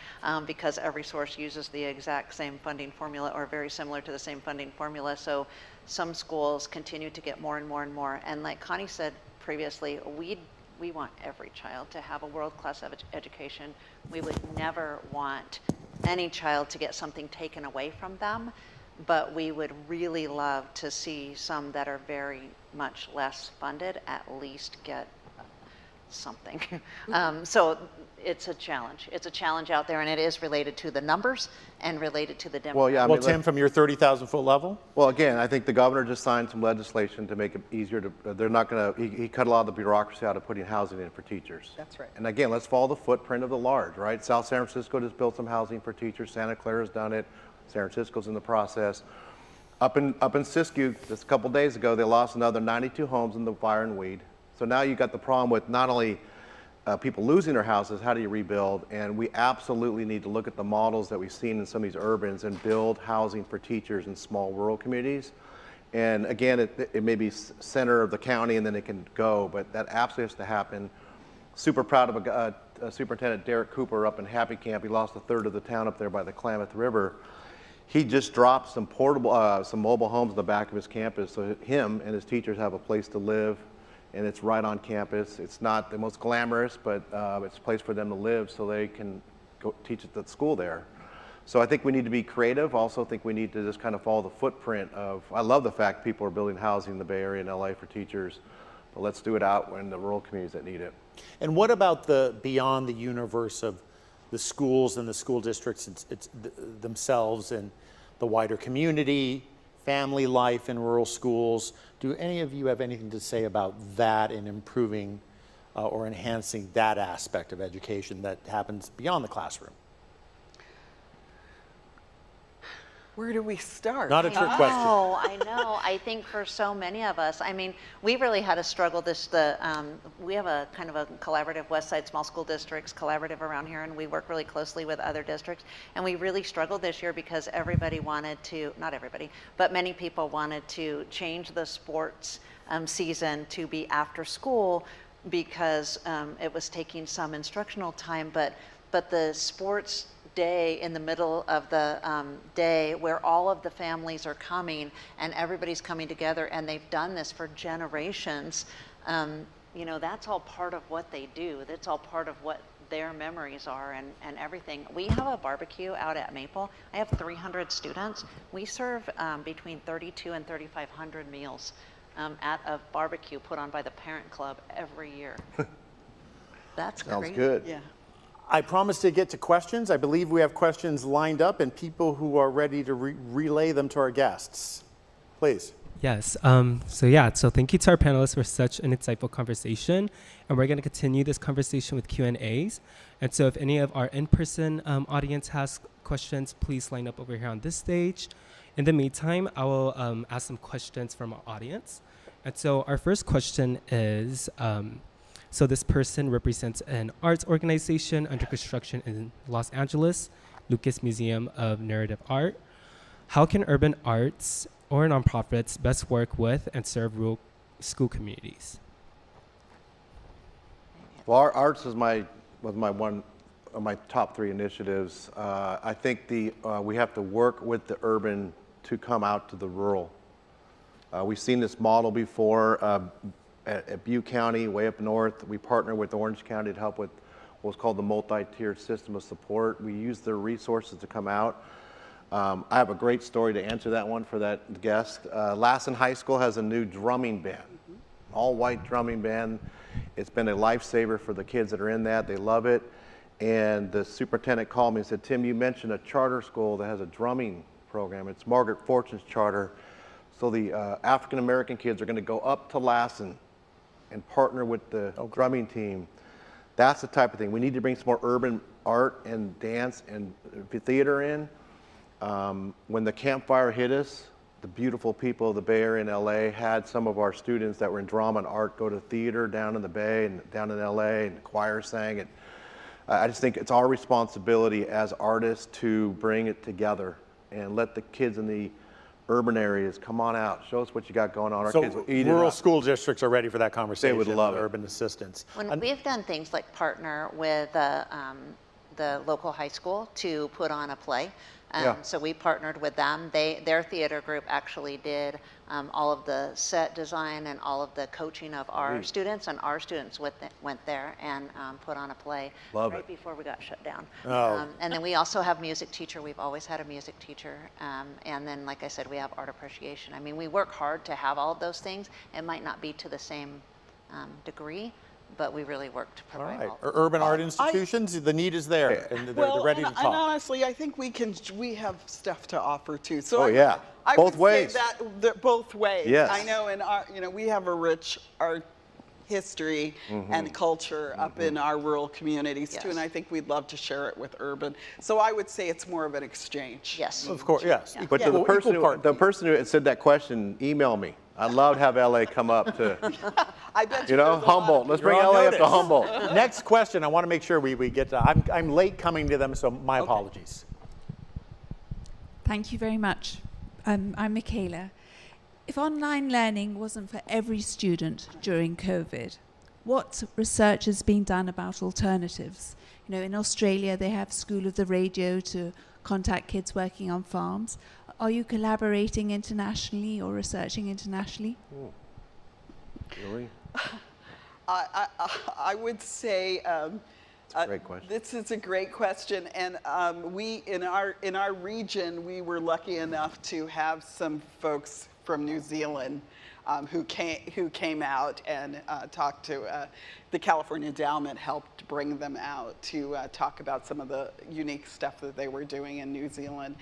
because every source uses the exact same funding formula or very similar to the same funding formula. So some schools continue to get more and more and more. And like Connie said previously, we want every child to have a world-class education. We would never want any child to get something taken away from them, but we would really love to see some that are very much less funded at least get something. So it's a challenge. It's a challenge out there, and it is related to the numbers and related to the demographics. Well, yeah, I Well, mean, Tim, from your 30,000-foot level? Well, again, I think the governor just signed some legislation to make it easier to, they're not going to, he cut a lot of the bureaucracy out of putting housing in for teachers. That's right. And again, let's follow the footprint of the large, right? South San Francisco just built some housing for teachers. Santa Clara's done it. San Francisco's in the process. Up in Siskiyou, just a couple days ago, they lost another 92 homes in the fire and weed. So now you got the problem with not only people losing their houses, how do you rebuild? And we absolutely need to look at the models that we've seen in some of these urbans and build housing for teachers in small rural communities. And again, it may be center of the county and then it can go, but that absolutely has to happen. Super proud of Superintendent Derek Cooper up in Happy Camp. He lost a third of the town up there by the Klamath River. He just dropped some mobile homes in the back of his campus, so him and his teachers have a place to live, and it's right on campus. It's not the most glamorous, but it's a place for them to live so they can go teach at the school there. So I think we need to be creative. Also think we need to just kind of follow the footprint of, I love the fact people are building housing in the Bay Area and LA for teachers, but let's do it out in the rural communities that need it. And what about beyond the universe of the schools and the school districts themselves and the wider community, family life in rural schools? Do any of you have anything to say about that in improving or enhancing that aspect of education that happens beyond the classroom? Where do we start? Not a trick question. Oh, I know. I think for so many of us, I mean, we really had a struggle we have a kind of a collaborative West Side Small School Districts collaborative around here, and we work really closely with other districts. And we really struggled this year because everybody wanted to, not everybody, but many people wanted to change the sports season to be after school because it was taking some instructional time, but the sports day in the middle of the day where all of the families are coming and everybody's coming together, and they've done this for generations. You know, that's all part of what they do. That's all part of what their memories are and everything. We have a barbecue out at Maple. I have 300 students. We serve between 3,200 and 3,500 meals at a barbecue put on by the parent club every year. That's Sounds crazy. good. Yeah. I promised to get to questions. I believe we have questions lined up and people who are ready to relay them to our guests. Please. Yes. So thank you to our panelists for such an insightful conversation, and we're going to continue this conversation with Q&As. And so, if any of our in-person audience has questions, please line up over here on this stage. In the meantime, I will ask some questions from our audience. And so, our first question is. So this person represents an arts organization under construction in Los Angeles, Lucas Museum of Narrative Art. How can urban arts or nonprofits best work with and serve rural school communities? Well, our arts was one of my top 3 initiatives. I think we have to work with the urban to come out to the rural. We've seen this model before. At Butte County, way up north, we partner with Orange County to help with what's called the multi-tiered system of support. We use their resources to come out. I have a great story to answer that one for that guest. Lassen High School has a new drumming band, all-white drumming band. It's been a lifesaver for the kids that are in that. They love it. And the superintendent called me and said, Tim, you mentioned a charter school that has a drumming program. It's Margaret Fortune's charter. So the African-American kids are going to go up to Lassen and partner with the drumming team. That's the type of thing. We need to bring some more urban art and dance and theater in. When the campfire hit us, the beautiful people of the Bay Area in LA had some of our students that were in drama and art go to theater down in the Bay and down in LA, and the choir sang it. I just think it's our responsibility as artists to bring it together and let the kids in the urban areas, come on out, show us what you got going on. Our kids will eat it rural up. school districts are ready for that conversation. They would love with it. Urban assistance. When we've done things like partner with the local high school to put on a play. Yeah. So we partnered with them. Their theater group actually did all of the set design and all of the coaching of our students, and our students went there and put on a play right before we got shut down. Oh. And then we also have music teacher. We've always had a music teacher. And then, like I said, we have art appreciation. I mean, we work hard to have all of those things. It might not be to the same degree, but we really work to All provide right. all. Urban art institutions, the need is there, and they're ready to talk. And honestly, I think we have stuff to offer too. So I both would ways. say that both ways. Yes. I know in our, we have a rich art history and culture up in our rural communities too, and I think we'd love to share it with urban. So I would say it's more of an exchange. Yes. Of course, yes. But to the person who said that question, email me. I'd love to have LA come up to, I bet you there's a lot of Humboldt. Let's bring You're on LA up to notice. Humboldt. Next question. I want to make sure we get to. I'm late coming to them, so my apologies. Thank you very much. I'm Michaela. If online learning wasn't for every student during COVID, what research has been done about alternatives? In Australia, they have School of the Radio to contact kids working on farms. Are you collaborating internationally or researching internationally? Really? I would say Great question. this is a great question, and we in our region we were lucky enough to have some folks from New Zealand who came out and talked to the California Endowment, helped bring them out to talk about some of the unique stuff that they were doing in New Zealand.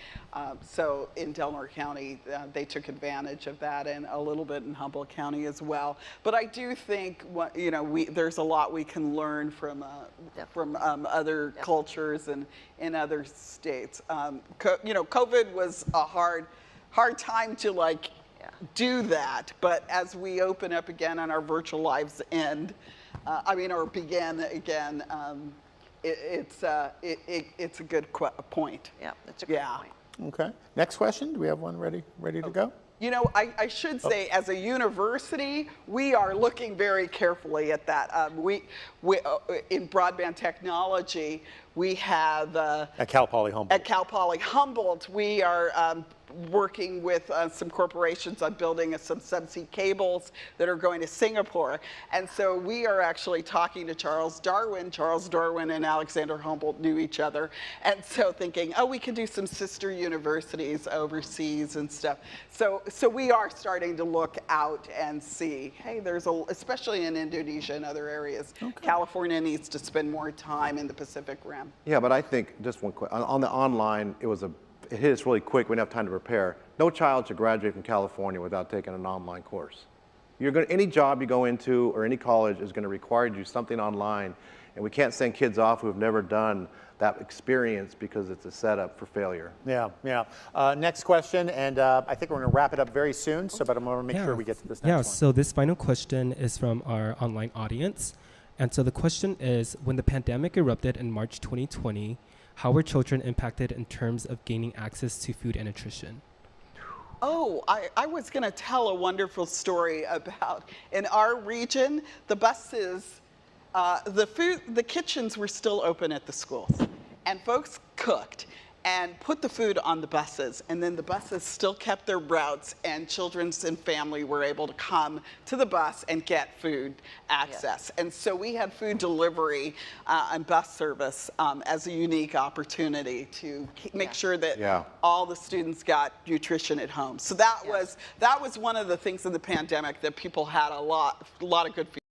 So in Delaware County, they took advantage of that, and a little bit in Humboldt County as well. But I do think, there's a lot we can learn from other cultures and in other states. COVID was a hard time to do that, but as we open up again and our virtual lives end, or begin again, it's a good point. Yeah, that's a great point. Okay. Next question. Do we have one ready to go? I should say, as a university, we are looking very carefully at that. We in broadband technology, we have At Cal Poly Humboldt. At Cal Poly Humboldt, we are working with some corporations on building some subsea cables that are going to Singapore. And so we are actually talking to Charles Darwin. Charles Darwin and Alexander Humboldt knew each other. And so thinking, we can do some sister universities overseas and stuff. So we are starting to look out and see, hey, especially in Indonesia and other areas, California needs to spend more time in the Pacific Rim. Yeah, but I think, just one quick, on the online, it hit us really quick. We didn't have time to prepare. No child should graduate from California without taking an online course. Any job you go into or any college is going to require you to do something online, and we can't send kids off who have never done that experience because it's a setup for failure. Yeah. Next question, and I think we're going to wrap it up very soon. But I'm going to make sure we get to this next one. Yeah. So this final question is from our online audience, and so the question is: when the pandemic erupted in March 2020, how were children impacted in terms of gaining access to food and nutrition? I was going to tell a wonderful story about, in our region, the buses, the kitchens were still open at the schools, and folks cooked and put the food on the buses, and then the buses still kept their routes, and children and family were able to come to the bus and get food access. And so we had food delivery and bus service as a unique opportunity to make sure that all the students got nutrition at home. So that was one of the things in the pandemic that people had a lot of good feedback.